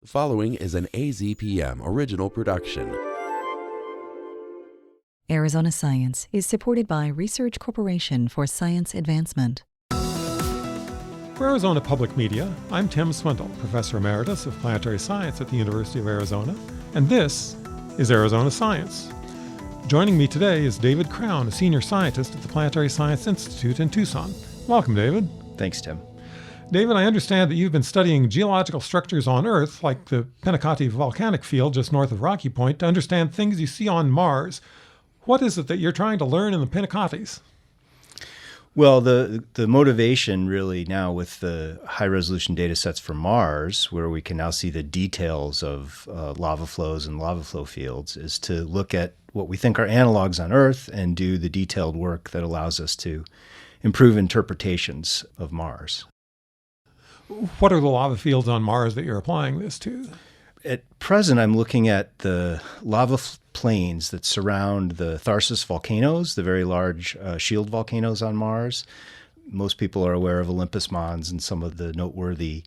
The following is an AZPM original production. Arizona Science is supported by Research Corporation for Science Advancement. For Arizona Public Media, I'm Tim Swindle, Professor Emeritus of Planetary Science at the University of Arizona, and this is Arizona Science. Joining me today is David Crown, a senior scientist at the Planetary Science Institute in Tucson. Welcome, David. Thanks, Tim. David, I understand that you've been studying geological structures on Earth, like the Pinacate volcanic field just north of Rocky Point, to understand things you see on Mars. What is it that you're trying to learn in the Pinacates? Well, the motivation really now with the high-resolution data sets for Mars, where we can now see the details of lava flows and lava flow fields, is to look at what we think are analogs on Earth and do the detailed work that allows us to improve interpretations of Mars. What are the lava fields on Mars that you're applying this to? At present, I'm looking at the lava plains that surround the Tharsis volcanoes, the very large shield volcanoes on Mars. Most people are aware of Olympus Mons and some of the noteworthy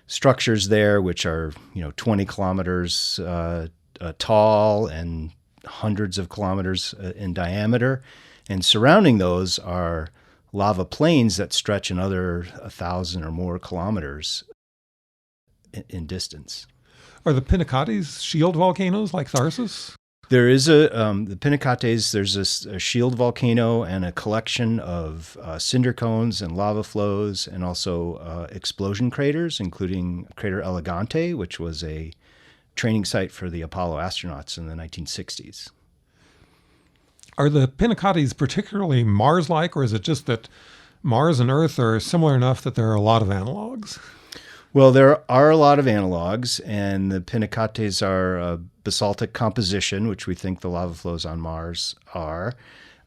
structures there, which are 20 kilometers tall and hundreds of kilometers in diameter. And surrounding those are lava plains that stretch another 1,000 or more kilometers in distance. Are the Pinacates shield volcanoes like Tharsis? There is the Pinacates, there's a shield volcano and a collection of cinder cones and lava flows and also explosion craters, including crater Elegante, which was a training site for the Apollo astronauts in the 1960s. Are the Pinacates particularly Mars-like, or is it just that Mars and Earth are similar enough that there are a lot of analogs? Well, there are a lot of analogs, and the Pinacates are a basaltic composition, which we think the lava flows on Mars are.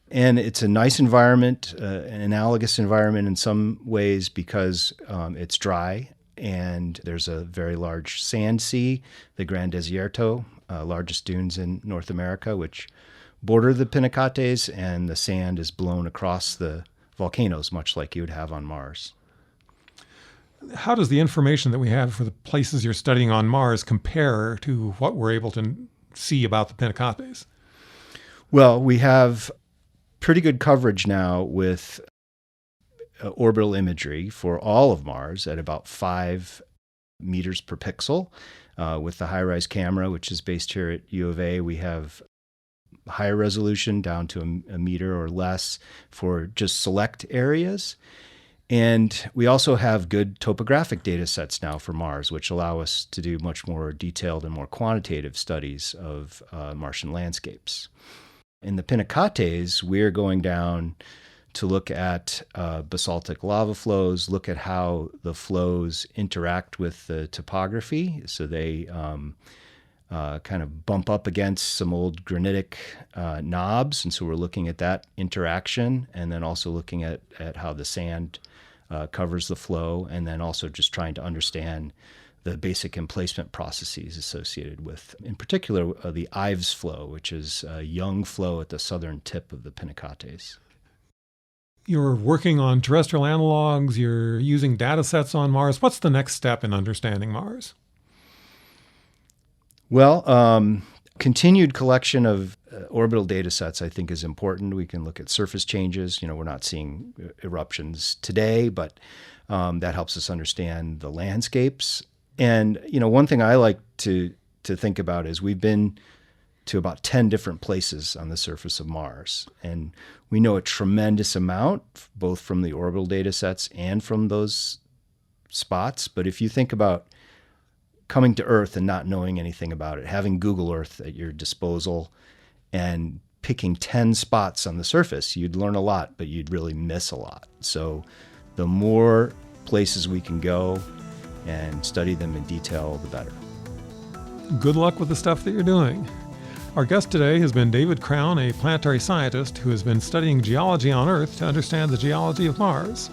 And it's a nice environment, an analogous environment in some ways because it's dry, and there's a very large sand sea, the Gran Desierto, largest dunes in North America, which border the Pinacates, and the sand is blown across the volcanoes, much like you would have on Mars. How does the information that we have for the places you're studying on Mars compare to what we're able to see about the Pinacates? Well, we have pretty good coverage now with orbital imagery for all of Mars at about 5 meters per pixel. With the HiRISE camera, which is based here at U of A, we have higher resolution down to a meter or less for just select areas. And we also have good topographic data sets now for Mars, which allow us to do much more detailed and more quantitative studies of Martian landscapes. In the Pinacates, we're going down to look at basaltic lava flows, look at how the flows interact with the topography. So they kind of bump up against some old granitic knobs. And so we're looking at that interaction, and then also looking at how the sand covers the flow, and then also just trying to understand the basic emplacement processes associated with, in particular, the Ives flow, which is a young flow at the southern tip of the Pinacates. You're working on terrestrial analogs, you're using data sets on Mars. What's the next step in understanding Mars? Well, continued collection of orbital data sets, I think, is important. We can look at surface changes. We're not seeing eruptions today, but that helps us understand the landscapes. And, one thing I like to think about is we've been to about 10 different places on the surface of Mars. And we know a tremendous amount, both from the orbital data sets and from those spots. But if you think about coming to Earth and not knowing anything about it, having Google Earth at your disposal and picking 10 spots on the surface, you'd learn a lot, but you'd really miss a lot. So the more places we can go and study them in detail, the better. Good luck with the stuff that you're doing. Our guest today has been David Crown, a planetary scientist who has been studying geology on Earth to understand the geology of Mars.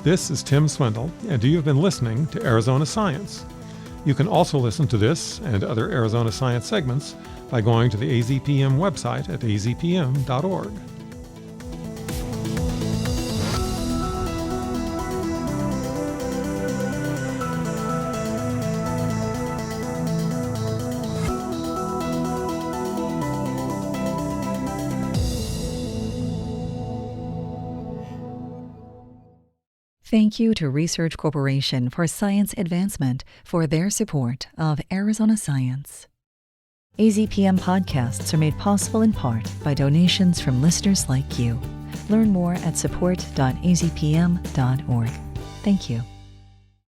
This is Tim Swindle, and you have been listening to Arizona Science. You can also listen to this and other Arizona Science segments by going to the AZPM website at azpm.org. Thank you to Research Corporation for Science Advancement for their support of Arizona Science. AZPM podcasts are made possible in part by donations from listeners like you. Learn more at support.azpm.org. Thank you.